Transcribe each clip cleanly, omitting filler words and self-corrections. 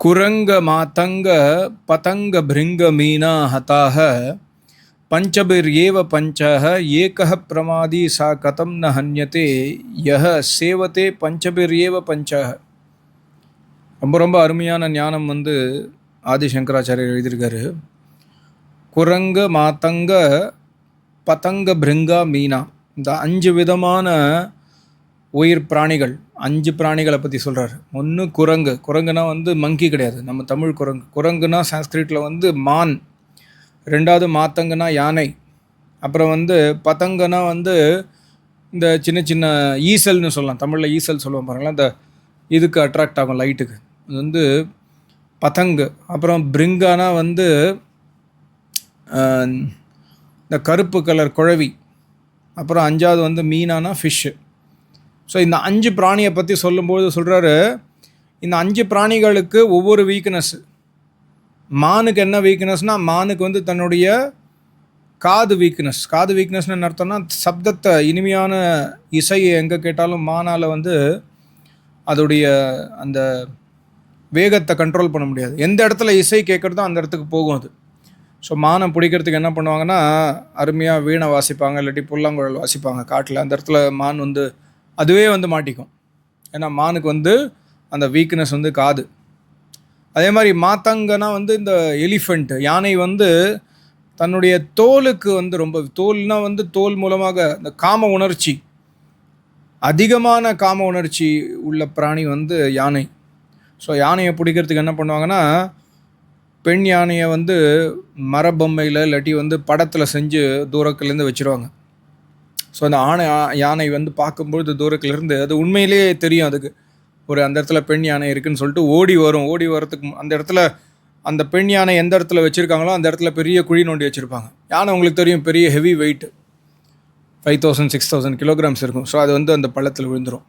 कुरंग मातंग पतंग भृंग मीना हताः पंचभिर्येव पंचः एकः प्रमादी सा कथं न हन्यते यह सेवते पंचभिर्येव पंचः. ரொம்ப ரொம்ப அருமையான ஞானம் ஆதிசங்கராச்சாரியர் எழுதியிருக்காரு. குரங்கு மாத்தங்க பதங்க பிருங்கா மீனா, இந்த 5 விதமான உயிர் பிராணிகள், 5 பிராணிகளை பற்றி சொல்கிறார். ஒன்று குரங்கு. குரங்குனா மங்கி கிடையாது, நம்ம தமிழ் குரங்கு. குரங்குனா சான்ஸ்கிரிட்டில் மான். ரெண்டாவது மாத்தங்கன்னா யானை. அப்புறம் பதங்கன்னா இந்த சின்ன சின்ன ஈசல்னு சொல்லலாம், தமிழில் ஈசல் சொல்லுவோம் பாருங்களா, இந்த இதுக்கு அட்ராக்ட் ஆகும் லைட்டுக்கு, அது பதங்கு. அப்புறம் பிரிங்கானா இந்த கருப்பு கலர் குழவி. அப்புறம் 5வது மீனானா ஃபிஷ்ஷு. ஸோ இந்த 5 பிராணியை பற்றி சொல்லும்போது சொல்கிறாரு, இந்த 5 பிராணிகளுக்கு ஒவ்வொரு வீக்னஸ். மானுக்கு என்ன வீக்னஸ்னால், மானுக்கு தன்னுடைய காது வீக்னஸ். காது வீக்னஸ்னு அர்த்தம்னா, சப்தத்தை, இனிமையான இசையை எங்கே கேட்டாலும் மானால் அதோடைய அந்த வேகத்தை கண்ட்ரோல் பண்ண முடியாது. எந்த இடத்துல இசை கேட்குறதோ அந்த இடத்துக்கு போகும் அது. ஸோ மானை பிடிக்கிறதுக்கு என்ன பண்ணுவாங்கன்னா, அருமையாக வீணை வாசிப்பாங்க, இல்லாட்டி புல்லாங்குழல் வாசிப்பாங்க காட்டில். அந்த இடத்துல மான் அதுவே மாட்டிக்கும். ஏன்னா மானுக்கு அந்த வீக்னஸ் காது. அதே மாதிரி மாத்தங்கன்னா இந்த எலிஃபெண்ட், யானை தன்னுடைய தோலுக்கு ரொம்ப, தோல்னா தோல் மூலமாக இந்த காம உணர்ச்சி, அதிகமான காம உணர்ச்சி உள்ள பிராணி யானை. ஸோ யானையை பிடிக்கிறதுக்கு என்ன பண்ணுவாங்கன்னா, பெண் யானையை மரபொம்மையில் இல்லாட்டி படத்தில் செஞ்சு தூரத்துலேருந்து வச்சுருவாங்க. ஸோ அந்த யானை பார்க்கும்பொழுது தூரத்துலேருந்து அது உண்மையிலேயே தெரியும், அதுக்கு அந்த இடத்துல பெண் யானை இருக்குதுன்னு சொல்லிட்டு ஓடி வரும். ஓடி வரத்துக்கு அந்த இடத்துல அந்த பெண் யானை எந்த இடத்துல வச்சுருக்காங்களோ அந்த இடத்துல பெரிய குழி நோண்டி வச்சுருப்பாங்க. யானை உங்களுக்கு தெரியும், பெரிய ஹெவி வெயிட், 5000-6000 கிலோகிராம்ஸ் இருக்கும். ஸோ அது அந்த பள்ளத்தில் விழுந்துடும்.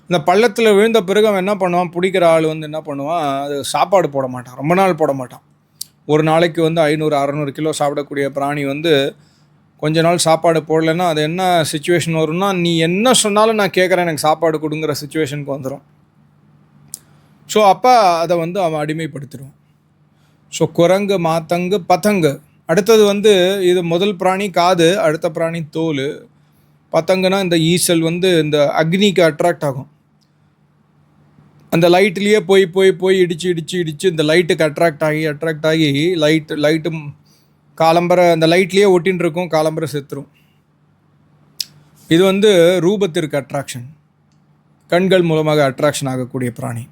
அந்த பள்ளத்தில் விழுந்த பிறகு அவன் என்ன பண்ணுவான், பிடிக்கிற ஆள் என்ன பண்ணுவான், அது சாப்பாடு போட மாட்டான், ரொம்ப நாள் போட மாட்டான். ஒரு நாளைக்கு 500-600 கிலோ சாப்பிடக்கூடிய பிராணி கொஞ்ச நாள் சாப்பாடு போடலைன்னா அது என்ன சுச்சுவேஷன் வரும்னா, நீ என்ன சொன்னாலும் நான் கேட்குறேன், எனக்கு சாப்பாடு கொடுங்கிற சுச்சுவேஷனுக்கு வந்துடும். ஸோ அப்போ அதை அவன் அடிமைப்படுத்திடுவான். ஸோ குரங்கு மாத்தங்கு பதங்கு. அடுத்தது இது முதல் பிராணி காது, அடுத்த பிராணி தோல். பதங்குனா இந்த ஈசல் இந்த அக்னிக்கு அட்ராக்ட் ஆகும். அந்த லைட்லேயே போய் போய் போய் இடித்து இடித்து இடித்து இந்த லைட்டுக்கு அட்ராக்ட் ஆகி லைட்டும் காலம்பரை அந்த லைட்லேயே ஒட்டின்னு இருக்கும், காலம்பரை செத்துரும். இது ரூபத்திற்கு அட்ராக்ஷன், கண்கள் மூலமாக அட்ராக்ஷன் ஆகக்கூடிய பிராணி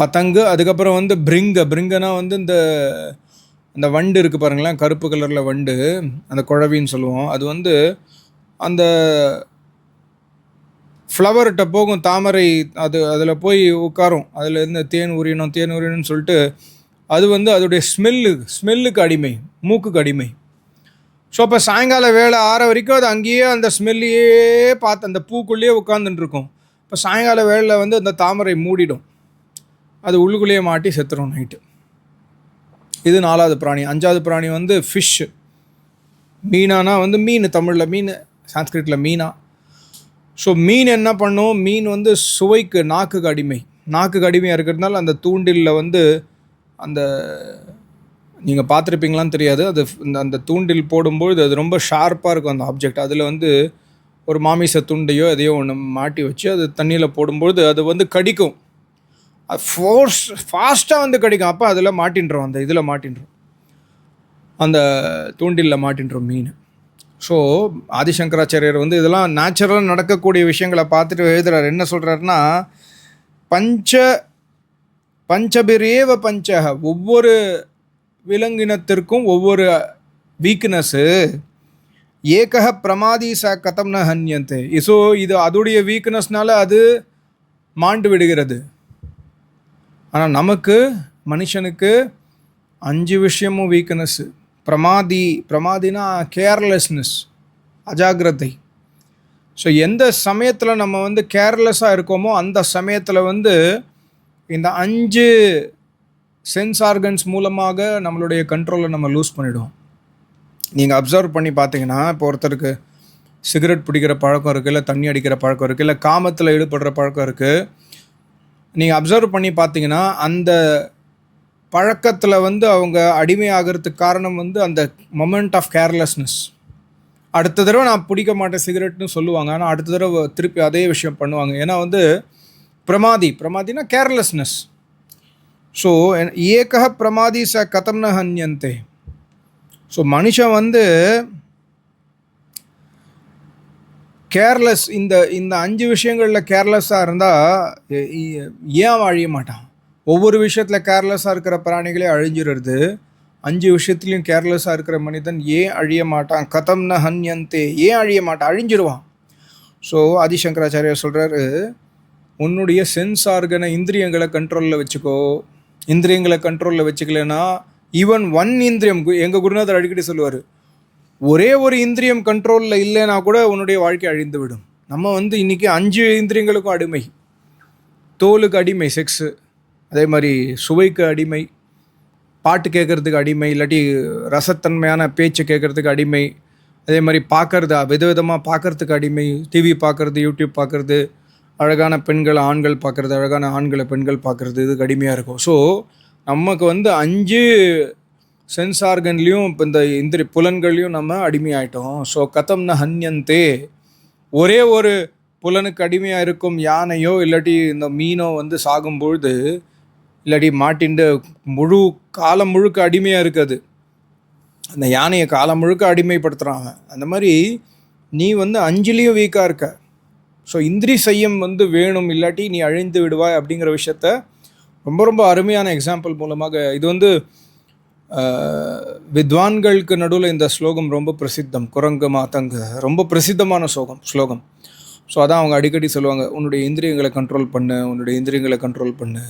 பதங்கு. அதுக்கப்புறம் பிரிங்கனா இந்த வண்டு இருக்குது பாருங்களேன், கருப்பு கலரில் வண்டு, அந்த குழவின்னு சொல்லுவோம். அது அந்த ஃப்ளவர்கிட்ட போகும், தாமரை, அதில் போய் உட்காரும், அதில் இருந்து தேன் உரியணும்னு சொல்லிட்டு அது அதோடைய ஸ்மெல்லுக்கு அடிமை, மூக்குக்கு அடிமை. ஸோ அப்போ சாயங்கால வேலை ஆற வரைக்கும் அது அங்கேயே அந்த ஸ்மெல்லையே பார்த்து அந்த பூக்குள்ளேயே உட்காந்துட்டுருக்கும். இப்போ சாயங்கால வேளையில் அந்த தாமரை மூடிடும், அது உள்ளுக்குள்ளேயே மாட்டி செத்துரும் நைட்டு. இது 4வது பிராணி. 5வது பிராணி ஃபிஷ்ஷு. மீனானா மீன், தமிழில் மீன், சான்ஸ்கிரிட்டில் மீனா. ஸோ மீன் என்ன பண்ணும், மீன் சுவைக்கு, நாக்குக்கு அடிமை. நாக்குக்கு அடிமையாக இருக்கிறதுனால அந்த தூண்டிலில் அந்த நீங்கள் பார்த்துருப்பீங்களான்னு தெரியாது, அது அந்த தூண்டில் போடும்பொழுது அது ரொம்ப ஷார்ப்பாக இருக்கும் அந்த ஆப்ஜெக்ட். அதில் ஒரு மாமிச துண்டையோ எதையோ ஒன்று மாட்டி வச்சு அது தண்ணியில் போடும்பொழுது அது கடிக்கும். அது ஃபாஸ்ட்டாக கடிக்கும். அப்போ அதில் மாட்டின்றோம், அந்த இதில் மாட்டின்றோம், அந்த தூண்டிலில் மாட்டின்றோம் மீன். ஸோ ஆதிசங்கராச்சாரியர் இதெல்லாம் நேச்சுரலாக நடக்கக்கூடிய விஷயங்களை பார்த்துட்டு எழுதுகிறார். என்ன சொல்கிறாருன்னா, பஞ்சபிரேவ பஞ்சக, ஒவ்வொரு விலங்கினத்திற்கும் ஒவ்வொரு வீக்னஸ்ஸு. ஏகஹ பிரமாதி ச கதம் ந ஹன்யந்தே. ஸோ இது அதோடைய வீக்னஸ்னால அது மாண்டு விடுகிறது. ஆனால் நமக்கு, மனுஷனுக்கு 5 விஷயமும் வீக்னஸ்ஸு. பிரமாதினா கேர்லெஸ்னஸ், அஜாக்கிரதை. ஸோ எந்த சமயத்தில் நம்ம கேர்லெஸ்ஸாக இருக்கோமோ அந்த சமயத்தில் இந்த 5 சென்ஸ் ஆர்கன்ஸ் மூலமாக நம்மளுடைய கண்ட்ரோலை நம்ம லூஸ் பண்ணிவிடுவோம். நீங்கள் அப்சர்வ் பண்ணி பார்த்தீங்கன்னா, இப்போ ஒருத்தருக்கு சிகரெட் பிடிக்கிற பழக்கம் இருக்குது, இல்லை தண்ணி அடிக்கிற பழக்கம் இருக்குது, இல்லை காமத்தில் ஈடுபடுற பழக்கம் இருக்குது, நீங்கள் அப்சர்வ் பண்ணி பார்த்தீங்கன்னா அந்த பழக்கத்தில் வந்து அவங்க அடிமையாகிறதுக்கு காரணம் வந்து அந்த மொமெண்ட் ஆஃப் கேர்லெஸ்னஸ். அடுத்த தடவை நான் பிடிக்க மாட்டேன் சிகரெட்னு சொல்லுவாங்க, ஆனால் அடுத்த தடவை திருப்பி அதே விஷயம் பண்ணுவாங்க. ஏன்னா வந்து பிரமாதினா கேர்லெஸ்னஸ். ஸோ ஏக பிரமாதி ச கதம் ந ஹன்யந்தே. ஸோ மனுஷன் வந்து கேர்லெஸ், இந்த இந்த 5 விஷயங்களில் கேர்லெஸ்ஸாக இருந்தால் ஏன் அழிய மாட்டான்? ஒவ்வொரு விஷயத்தில் கேர்லெஸ்ஸாக இருக்கிற பிராணிகளே அழிஞ்சிடுறது, 5 விஷயத்துலையும் கேர்லெஸ்ஸாக இருக்கிற மனிதன் ஏன் அழிய மாட்டான்? கதம் ந ஹன்யந்தே, ஏன் அழிய மாட்டான்? அழிஞ்சிடுவான். ஸோ ஆதிசங்கராச்சாரியார் சொல்கிறாரு, உன்னுடைய சென்ஸ் ஆர்கனை, இந்திரியங்களை கண்ட்ரோலில் வச்சுக்கோ. இந்திரியங்களை கண்ட்ரோலில் வச்சுக்கலன்னா ஈவன் ஒன் இந்திரியம், எங்கள் குருநாதர் அடிக்கடி சொல்லுவார், ஒரே ஒரு இந்திரியம் கண்ட்ரோலில் இல்லைன்னா கூட உன்னுடைய வாழ்க்கை அழிந்து விடும். நம்ம வந்து இன்றைக்கி 5 இந்திரியங்களுக்கும் அடிமை. தோலுக்கு அடிமை செக்ஸு, அதே மாதிரி சுவைக்கு அடிமை, பாட்டு கேட்குறதுக்கு அடிமை, இல்லாட்டி ரசத்தன்மையான பேச்சு கேட்குறதுக்கு அடிமை, அதே மாதிரி பார்க்குறது விதவிதமாக பார்க்குறதுக்கு அடிமை, டிவி பார்க்குறது, யூடியூப் பார்க்குறது, அழகான பெண்கள் ஆண்கள் பார்க்குறது, அழகான ஆண்களை பெண்கள் பார்க்குறது, இதுக்கு அடிமையாக இருக்கும். ஸோ நமக்கு வந்து 5 சென்ஸ் ஆர்கன்லேயும் இப்போ இந்த புலன்கள்லையும் நம்ம அடிமையாயிட்டோம். ஸோ கதம் ந ஹன்யந்தே, ஒரே ஒரு புலனுக்கு அடிமையாக இருக்கும் யானையோ இல்லாட்டி இந்த மீனோ வந்து சாகும்பொழுது, இல்லாட்டி மாட்டின்ட்டு காலம் முழுக்க அடிமையாக இருக்காது, அந்த யானையை காலம் முழுக்க அடிமைப்படுத்துகிறான். அந்த மாதிரி நீ வந்து 5லேயும் வீக்காக இருக்க. ஸோ இந்திரி சையம் வந்து வேணும், இல்லாட்டி நீ அழிந்து விடுவாய் அப்படிங்கிற விஷயத்த ரொம்ப ரொம்ப அருமையான எக்ஸாம்பிள் மூலமாக, இது வந்து வித்வான்களுக்கு நடுவில் இந்த ஸ்லோகம் ரொம்ப பிரசித்தம். குரங்கு மாத்தங்க ரொம்ப பிரசித்தமான ஸ்லோகம். ஸோ அதான் அவங்க அடிக்கடி சொல்லுவாங்க, உன்னுடைய இந்திரியங்களை கண்ட்ரோல் பண்ணு, உன்னுடைய இந்திரியங்களை கண்ட்ரோல் பண்ணு.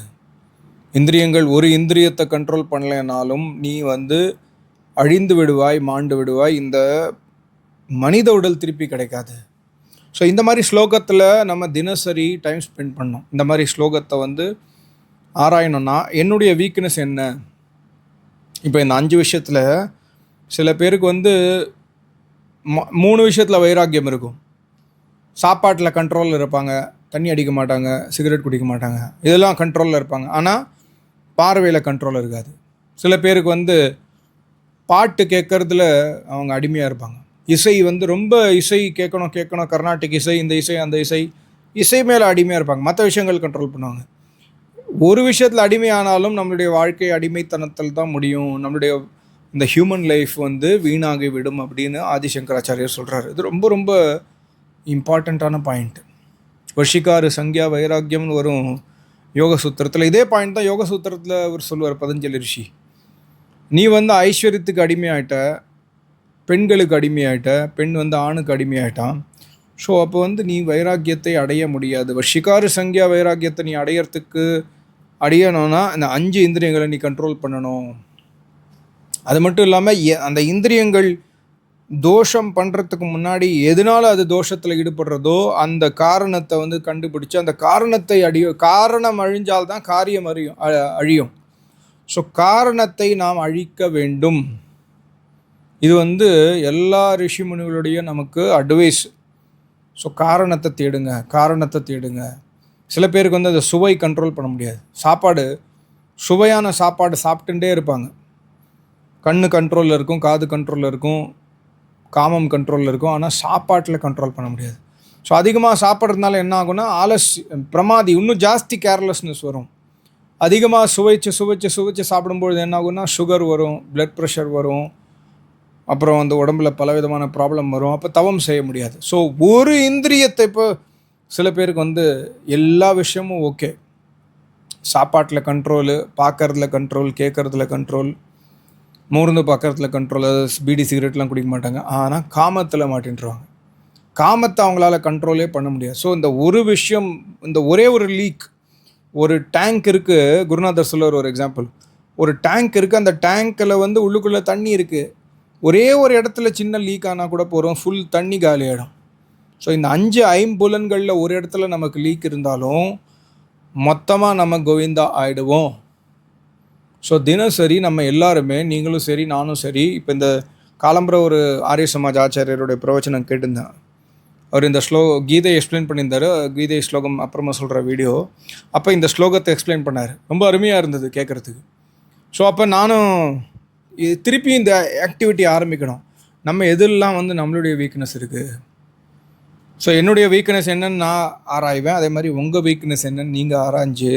இந்திரியங்கள் ஒரு இந்திரியத்தை கண்ட்ரோல் பண்ணலைனாலும் நீ வந்து அழிந்து விடுவாய், மாண்டு விடுவாய், இந்த மனித உடல் திருப்பி கிடைக்காது. ஸோ இந்த மாதிரி ஸ்லோகத்தில் நம்ம தினசரி டைம் ஸ்பெண்ட் பண்ணோம். இந்த மாதிரி ஸ்லோகத்தை வந்து ஆராயணும்னா என்னுடைய வீக்னஸ் என்ன? இப்போ இந்த 5 விஷயத்தில் சில பேருக்கு வந்து 3 விஷயத்தில் வைராக்கியம் இருக்கும். சாப்பாட்டில் கண்ட்ரோலில் இருப்பாங்க, தண்ணி அடிக்க மாட்டாங்க, சிகரெட் குடிக்க மாட்டாங்க, இதெல்லாம் கண்ட்ரோலில் இருப்பாங்க. ஆனால் பார்வையில் கண்ட்ரோல் இருக்காது. சில பேருக்கு வந்து பாட்டு கேட்குறதுல அவங்க அடிமையாக இருப்பாங்க. இசை வந்து ரொம்ப இசை கேட்கணும், கர்நாடிக் இசை, இந்த இசை, அந்த இசை மேலே அடிமையாக இருப்பாங்க. மற்ற விஷயங்கள் கண்ட்ரோல் பண்ணுவாங்க. ஒரு விஷயத்தில் அடிமையானாலும் நம்மளுடைய வாழ்க்கை அடிமைத்தனத்தில் தான் முடியும், நம்மளுடைய இந்த ஹியூமன் லைஃப் வந்து வீணாகி விடும் அப்படின்னு ஆதிசங்கராச்சாரியர் சொல்கிறார். இது ரொம்ப ரொம்ப இம்பார்ட்டண்ட்டான பாயிண்ட். வஷிகாரு சங்கியா வைராக்கியம்னு வரும் யோக சூத்திரத்தில். இதே பாயிண்ட் தான் யோக சூத்திரத்தில் அவர் சொல்லுவார், பதஞ்சலி ரிஷி. நீ வந்து ஐஸ்வர்யத்துக்கு அடிமையாயிட்ட, பெண்களுக்கு அடிமையாயிட்ட, பெண் வந்து ஆணுக்கு அடிமையாயிட்டான். ஸோ அப்போ வந்து நீ வைராக்கியத்தை அடைய முடியாது. வஷிகாரு சங்கியா வைராக்கியத்தை நீ அடையணும்னா இந்த 5 இந்திரியங்களை நீ கண்ட்ரோல் பண்ணணும். அது மட்டும் இல்லாமல் அந்த இந்திரியங்கள் தோஷம் பண்ணுறதுக்கு முன்னாடி எதனால் அது தோஷத்தில் ஈடுபடுறதோ அந்த காரணத்தை வந்து கண்டுபிடிச்சி அந்த காரணத்தை காரணம் அழிஞ்சால்தான் காரியம் அழியும். ஸோ காரணத்தை நாம் அழிக்க வேண்டும். இது வந்து எல்லா ரிஷி முனிகளுடைய நமக்கு அட்வைஸ். ஸோ காரணத்தை தேடுங்க. சில பேருக்கு வந்து அந்த சுவை கண்ட்ரோல் பண்ண முடியாது. சுவையான சாப்பாடு சாப்பிட்டுட்டே இருப்பாங்க. கண்ணு கண்ட்ரோலில் இருக்கும், காது கண்ட்ரோலில் இருக்கும், காமம் கண்ட்ரோலில் இருக்கும், ஆனால் சாப்பாட்டில் கண்ட்ரோல் பண்ண முடியாது. ஸோ அதிகமாக சாப்பிட்றதுனால என்ன ஆகும்னா பிரமாதி, இன்னும் ஜாஸ்தி கேர்லெஸ்னஸ் வரும். அதிகமாக சுவைச்சு சாப்பிடும்பொழுது என்ன ஆகும்னா சுகர் வரும், பிளட் ப்ரெஷர் வரும், அப்புறம் வந்து உடம்புல பலவிதமான ப்ராப்ளம் வரும். அப்போ தவம் செய்ய முடியாது. ஸோ ஒரு இந்திரியத்தை, இப்போ சில பேருக்கு வந்து எல்லா விஷயமும் ஓகே, சாப்பாட்டில் கண்ட்ரோலு, பார்க்கறதுல கண்ட்ரோல், கேட்குறதுல கண்ட்ரோல், மூர்ந்து பார்க்கறதுல கண்ட்ரோல், பீடி சிகரெட்லாம் குடிக்க மாட்டாங்க, ஆனால் காமத்தில் மாட்டின்ட்டுருவாங்க. காமத்தை அவங்களால கண்ட்ரோலே பண்ண முடியாது. ஸோ இந்த ஒரு விஷயம், இந்த ஒரே ஒரு லீக், ஒரு டேங்க் இருக்குது. குருநாதர் சொல்லுவார் ஒரு எக்ஸாம்பிள். ஒரு டேங்க் இருக்குது, அந்த டேங்க்கில் வந்து உள்ளுக்குள்ளே தண்ணி இருக்குது. ஒரே ஒரு இடத்துல சின்ன லீக் ஆனால் கூட போகிறோம், ஃபுல் தண்ணி காலி ஆகிடும். ஸோ இந்த 5 ஐம்புலன்களில் ஒரு இடத்துல நமக்கு லீக் இருந்தாலும் மொத்தமாக நம்ம கோவிந்தா ஆகிடுவோம். ஸோ தினசரி நம்ம எல்லாருமே, நீங்களும் சரி நானும் சரி, இப்போ இந்த காலம்புற ஒரு ஆரிய சமாஜ் ஆச்சாரியருடைய பிரவச்சனம் கேட்டிருந்தேன். அவர் இந்த கீதை எக்ஸ்பிளைன் பண்ணியிருந்தார். கீதை ஸ்லோகம் அப்புறமா சொல்கிற வீடியோ. அப்போ இந்த ஸ்லோகத்தை எக்ஸ்பிளைன் பண்ணார். ரொம்ப அருமையாக இருந்தது கேட்குறதுக்கு. ஸோ அப்போ நானும் திருப்பி இந்த ஆக்டிவிட்டி ஆரம்பிக்கணும். நம்ம எதெல்லாம் வந்து நம்மளுடைய வீக்னஸ் இருக்குது. ஸோ என்னுடைய வீக்னஸ் என்னன்னு நான் ஆராய்வேன். அதே மாதிரி உங்கள் வீக்னஸ் என்னன்னு நீங்கள் ஆராய்ஞ்சு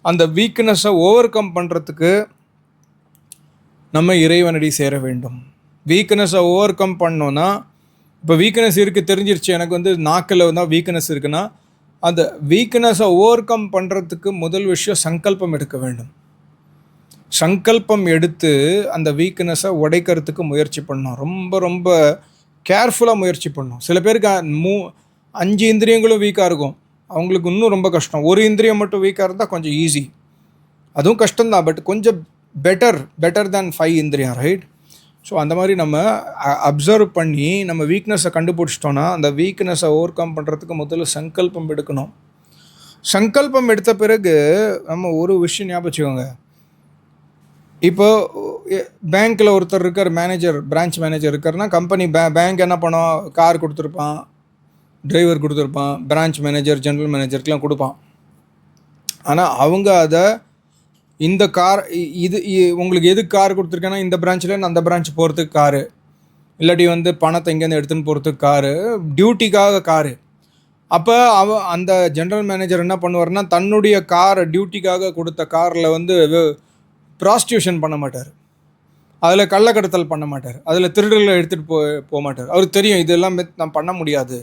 அந்த வீக்னஸை ஓவர் கம் பண்ணுறதுக்கு நம்ம இறைவனடி சேர வேண்டும். வீக்னஸை ஓவர் கம் பண்ணோன்னா, இப்போ வீக்னஸ் இருக்குது தெரிஞ்சிருச்சு, எனக்கு வந்து நாக்கில் தான் வீக்னஸ் இருக்குன்னா, அந்த வீக்னஸை ஓவர் கம் பண்ணுறதுக்கு முதல் விஷயம் சங்கல்பம் எடுக்க வேண்டும். சங்கல்பம் எடுத்து அந்த வீக்னஸை உடைக்கிறதுக்கு முயற்சி பண்ணோம். ரொம்ப ரொம்ப கேர்ஃபுல்லாக முயற்சி பண்ணோம். சில பேருக்கு 5 இந்திரியங்களும் வீக்காக இருக்கும், அவங்களுக்கு இன்னும் ரொம்ப கஷ்டம். ஒரு இந்திரியம் மட்டும் வீக்காக இருந்தால் கொஞ்சம் ஈஸி, அதுவும் கஷ்டம்தான், பட் கொஞ்சம் பெட்டர் தேன் 5 இந்திரியம், ரைட்? ஸோ அந்த மாதிரி நம்ம அப்சர்வ் பண்ணி நம்ம வீக்னஸை கண்டுபிடிச்சிட்டோன்னா அந்த வீக்னஸை ஓவர் கம் பண்ணுறதுக்கு முதல்ல சங்கல்பம் எடுக்கணும். சங்கல்பம் எடுத்த பிறகு நம்ம ஒரு விஷயம் ஞாபகம் வச்சுக்கோங்க. இப்போ பேங்க்கில் ஒருத்தர் இருக்கார், பிரான்ச் மேனேஜர் இருக்காருன்னா, கம்பெனி பேங்க் என்ன பண்ணுவோம், கார் கொடுத்துருப்பான், டிரைவர் கொடுத்துருப்பான், பிரான்ச் மேனேஜர் ஜென்ரல் மேனேஜருக்கெலாம் கொடுப்பான். ஆனால் அவங்க அதை இந்த கார் உங்களுக்கு எதுக்கு கார் கொடுத்துருக்கேன்னா, இந்த பிரான்ச்சில் அந்த பிரான்ச் போகிறதுக்கு காரு, இல்லாட்டி வந்து பணத்தை இங்கேருந்து எடுத்துன்னு போகிறதுக்கு காரு, டியூட்டிக்காக காரு. அப்போ அந்த ஜென்ரல் மேனேஜர் என்ன பண்ணுவார்னா, தன்னுடைய டியூட்டிக்காக கொடுத்த காரில் வந்து ப்ராஸ்டியூஷன் பண்ண மாட்டார், அதில் கள்ளக்கடத்தல் பண்ண மாட்டார், அதில் திருடர்களை எடுத்துகிட்டு போக மாட்டார். அவருக்கு தெரியும் இதெல்லாம் நான் பண்ண முடியாது,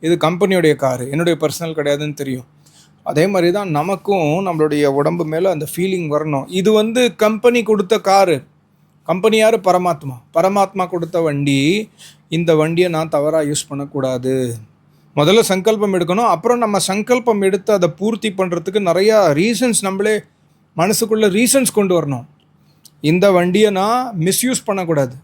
இது கம்பெனியோடைய காரு, என்னுடைய பர்சனல் கிடையாதுன்னு தெரியும். அதே மாதிரி தான் நமக்கும் நம்மளுடைய உடம்பு மேலே அந்த ஃபீலிங் வரணும். இது வந்து கம்பெனி கொடுத்த காரு, கம்பெனி யார்? பரமாத்மா கொடுத்த வண்டி. இந்த வண்டியை நான் தவறாக யூஸ் பண்ணக்கூடாது. முதல்ல சங்கல்பம் எடுக்கணும். அப்புறம் நம்ம சங்கல்பம் எடுத்து அதை பூர்த்தி பண்ணுறதுக்கு நிறையா ரீசன்ஸ், நம்மளே மனசுக்குள்ளே ரீசன்ஸ் கொண்டு வரணும். இந்த வண்டியை நான் மிஸ்யூஸ் பண்ணக்கூடாது.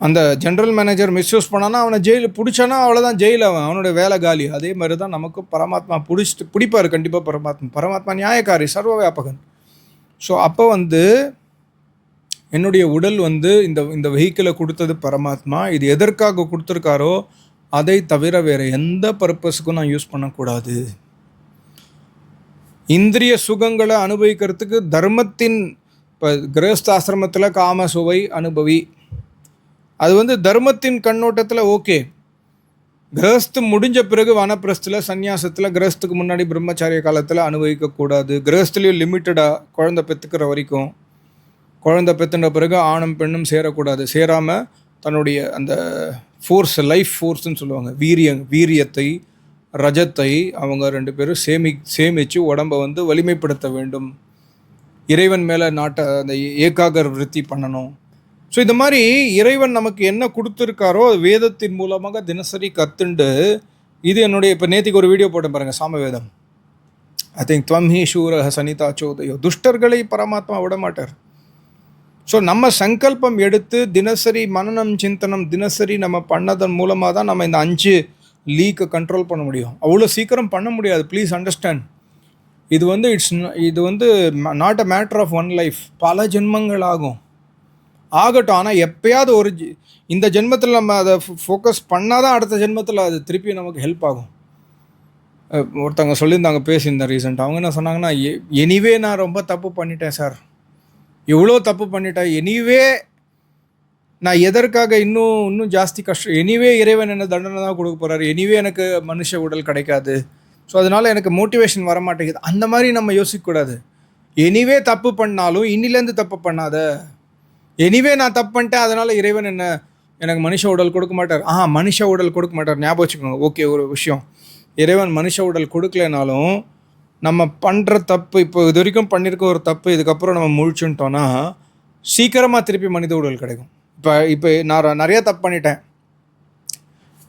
அந்த ஜென்ரல் மேனேஜர் மிஸ்யூஸ் பண்ணானா அவனை ஜெயிலில் பிடிச்சானா அவ்வளோதான், ஜெயில் அவனோட வேலை காலி. அதே மாதிரி தான் நமக்கு பரமாத்மா பிடிப்பார் கண்டிப்பாக. பரமாத்மா நியாயக்காரி, சர்வ வியாபகன். ஸோ அப்போ வந்து என்னுடைய உடல் வந்து இந்த வெஹிக்கிளை கொடுத்தது பரமாத்மா. இது எதற்காக கொடுத்துருக்காரோ அதை தவிர வேறு எந்த பர்பஸுக்கும் நான் யூஸ் பண்ணக்கூடாது. இந்திரிய சுகங்களை அனுபவிக்கிறதுக்கு தர்மத்தின், இப்போ கிரகஸ்தாசிரமத்தில் காம சுவை அனுபவி, அது வந்து தர்மத்தின் கண்ணோட்டத்தில் ஓகே. கிரகஸ்து முடிஞ்ச பிறகு வனப்பிரஸ்தில், சன்னியாசத்தில், கிரகஸ்துக்கு முன்னாடி பிரம்மச்சாரிய காலத்தில் அனுபவிக்கக்கூடாது. கிரகஸ்துலேயும் லிமிட்டடாக குழந்தை பெற்றுக்கிற வரைக்கும். குழந்தை பெற்றுன்ற பிறகு ஆணும் பெண்ணும் சேரக்கூடாது. சேராமல் தன்னுடைய அந்த ஃபோர்ஸ், லைஃப் ஃபோர்ஸ்ன்னு சொல்லுவாங்க, வீரியத்தை, ரஜத்தை அவங்க 2 பேரும் சேமித்து உடம்பை வந்து வலிமைப்படுத்த வேண்டும். இறைவன் மேலே அந்த ஏகாகர் விருத்தி பண்ணணும். ஸோ இந்த மாதிரி இறைவன் நமக்கு என்ன கொடுத்துருக்காரோ வேதத்தின் மூலமாக தினசரி கற்றுண்டு, இது என்னுடைய இப்போ நேற்றுக்கு ஒரு வீடியோ போட்டேன் பாருங்கள், சாமவேதம். ஐ திங்க் துவம் ஹி சூர சனிதா சோதயோ, துஷ்டர்களை பரமாத்மா விட மாட்டார். ஸோ நம்ம சங்கல்பம் எடுத்து தினசரி மனனம் சிந்தனம் தினசரி நம்ம பண்ணதன் மூலமாக தான் நம்ம இந்த 5 லீக்கை கண்ட்ரோல் பண்ண முடியும். அவ்வளோ சீக்கிரம் பண்ண முடியாது, ப்ளீஸ் அண்டர்ஸ்டாண்ட். இது வந்து not a matter of one life, பல ஜென்மங்கள் ஆகட்டும். ஆனால் எப்பயாவது இந்த ஜென்மத்தில் நம்ம அதை ஃபோக்கஸ் பண்ணால் தான் அடுத்த ஜென்மத்தில் அது திருப்பி நமக்கு ஹெல்ப் ஆகும். ஒருத்தவங்க சொல்லியிருந்தாங்க, பேசியிருந்தேன் ரீசெண்டாக. அவங்க என்ன சொன்னாங்கன்னா, எனிவே நான் ரொம்ப தப்பு பண்ணிட்டேன் சார், எவ்வளோ தப்பு பண்ணிட்டேன், எனிவே நான் எதற்காக இன்னும் ஜாஸ்தி கஷ்டம், எனிவே இறைவன் என்ன தண்டனை தான் கொடுக்க போகிறாரு, எனிவே எனக்கு மனுஷ உடல் கிடைக்காது, ஸோ அதனால் எனக்கு மோட்டிவேஷன் வர மாட்டேங்குது. அந்த மாதிரி நம்ம யோசிக்கக்கூடாது. எனிவே தப்பு பண்ணாலும் இன்னிலேருந்து தப்பு பண்ணாத, எனிவே நான் தப்பு பண்ணிட்டேன் அதனால் இறைவன் எனக்கு மனுஷ உடல் கொடுக்க மாட்டார். மனுஷ உடல் கொடுக்க மாட்டார், ஞாபகம் வச்சுக்கோங்க. ஓகே, ஒரு விஷயம், இறைவன் மனுஷ உடல் கொடுக்கலனாலும் நம்ம பண்ணுற தப்பு, இப்போ இது வரைக்கும் பண்ணியிருக்க ஒரு தப்பு, இதுக்கப்புறம் நம்ம முழிச்சுட்டோன்னா சீக்கிரமாக திருப்பி மனித உடல் கிடைக்கும். இப்போ நான் நிறைய தப்பு பண்ணிட்டேன்,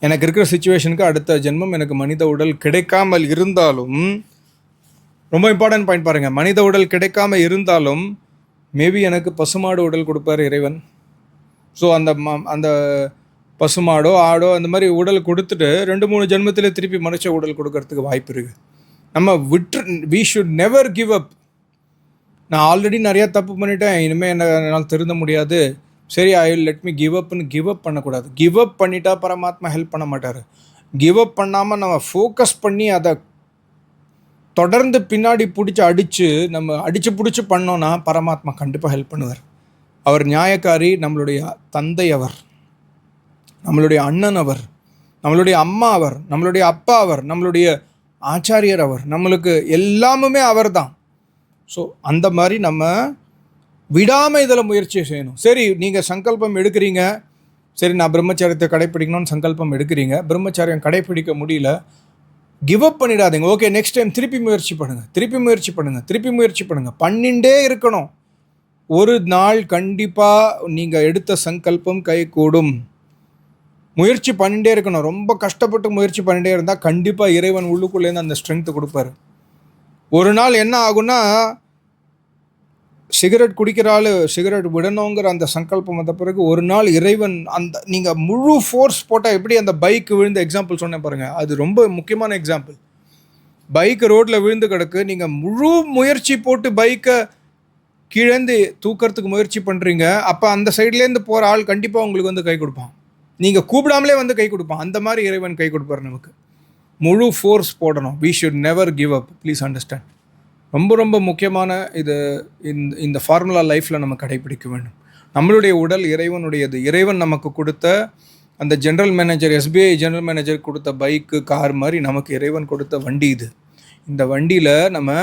எனக்கு இருக்கிற சுச்சுவேஷனுக்கு அடுத்த ஜென்மம் எனக்கு மனித உடல் கிடைக்காமல் இருந்தாலும், ரொம்ப இம்பார்ட்டன்ட் பாயிண்ட் பாருங்கள், மனித உடல் கிடைக்காமல் இருந்தாலும் மேபி எனக்கு பசுமாடு உடல் கொடுப்பார் இறைவன். ஸோ அந்த பசுமாடோ ஆடோ அந்த மாதிரி உடல் கொடுத்துட்டு 2-3 ஜென்மத்தில் திருப்பி மனுஷ உடல் கொடுக்கறதுக்கு வாய்ப்பு இருக்குது. நம்ம we should never give up. நான் ஆல்ரெடி நிறையா தப்பு பண்ணிட்டேன், இனிமேல் என்னால் திருந்த முடியாது, சரி I will let me give அப்னு கிவ் அப் பண்ணக்கூடாது. கிவ் அப் பண்ணிட்டா பரமாத்மா ஹெல்ப் பண்ண மாட்டார். கிவ் அப் பண்ணாமல் நம்ம ஃபோக்கஸ் பண்ணி அதை தொடர்ந்து பின்னாடி பிடிச்சி அடித்து நம்ம அடித்து பிடிச்சி பண்ணோன்னா பரமாத்மா கண்டிப்பாக ஹெல்ப் பண்ணுவார். அவர் நியாயக்காரி, நம்மளுடைய தந்தை அவர், நம்மளுடைய அண்ணன் அவர், நம்மளுடைய அம்மா அவர், நம்மளுடைய அப்பா அவர், நம்மளுடைய ஆச்சாரியர் அவர், நம்மளுக்கு எல்லாமுமே அவர் தான். ஸோ அந்த மாதிரி நம்ம விடாமல் இதில் முயற்சி செய்யணும். சரி, நீங்கள் சங்கல்பம் எடுக்கிறீங்க, சரி நான் பிரம்மச்சாரியத்தை கடைப்பிடிக்கணும்னு சங்கல்பம் எடுக்கிறீங்க, பிரம்மச்சாரியம் கடைப்பிடிக்க முடியல, கிவ் அப் பண்ணிடாதீங்க. ஓகே, நெக்ஸ்ட் டைம் திருப்பி முயற்சி பண்ணுங்கள், திருப்பி முயற்சி பண்ணுங்கள், பண்ணிகிட்டே இருக்கணும். ஒரு நாள் கண்டிப்பாக நீங்கள் எடுத்த சங்கல்பம் கைகூடும். முயற்சி பண்ணிகிட்டே இருக்கணும். ரொம்ப கஷ்டப்பட்டு முயற்சி பண்ணிகிட்டே இருந்தால் கண்டிப்பாக இறைவன் உள்ளுக்குள்ளேருந்து அந்த ஸ்ட்ரென்த்து கொடுப்பாரு. ஒரு நாள் என்ன ஆகுன்னா, சிகரெட் குடிக்கிற ஆள் சிகரெட் விடணுங்கிற அந்த சங்கல்பம் வந்த பிறகு ஒரு நாள் இறைவன் அந்த நீங்கள் முழு ஃபோர்ஸ் போட்டால் எப்படி அந்த பைக்கு விழுந்த எக்ஸாம்பிள் சொன்னேன் பாருங்கள், அது ரொம்ப முக்கியமான எக்ஸாம்பிள். பைக்கு ரோட்டில் விழுந்து கிடக்கு, நீங்கள் முழு முயற்சி போட்டு பைக்கை கீழேந்து தூக்கிறதுக்கு முயற்சி பண்ணுறீங்க. அப்போ அந்த சைட்லேருந்து போகிற ஆள் கண்டிப்பாக உங்களுக்கு வந்து கை கொடுப்பான், நீங்கள் கூப்பிடாமலே வந்து கை கொடுப்பான். அந்த மாதிரி இறைவன் கை கொடுப்பார் நமக்கு. முழு ஃபோர்ஸ் போடணும். We should never give up, please understand. ரொம்ப ரொம்ப முக்கியமான இது. இந்த ஃபார்முலா லைஃப்பில் நம்ம கடைப்பிடிக்க வேண்டும். நம்மளுடைய உடல் இறைவனுடையது. இறைவன் நமக்கு கொடுத்த அந்த general manager, SBI general manager கொடுத்த பைக்கு, கார் மாதிரி நமக்கு இறைவன் கொடுத்த வண்டி இது. இந்த வண்டியில் நம்ம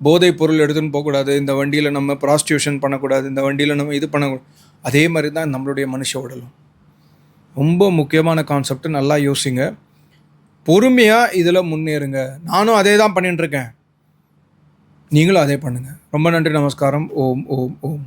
போதைப் பொருள் எடுத்துன்னு போகக்கூடாது, இந்த வண்டியில் நம்ம ப்ராஸ்டியூஷன் பண்ணக்கூடாது, இந்த வண்டியில் நம்ம இது பண்ணக்கூடாது. அதே மாதிரி தான் நம்மளுடைய மனுஷ உடலும். ரொம்ப முக்கியமான கான்செப்ட். நல்லா யோசிங்க, பொறுமையாக இதில் முன்னேறுங்க. நானும் அதே தான் பண்ணிட்டுருக்கேன், நீங்களும் அதே பண்ணுங்கள். ரொம்ப நன்றி, நமஸ்காரம். ஓம் ஓம் ஓம்.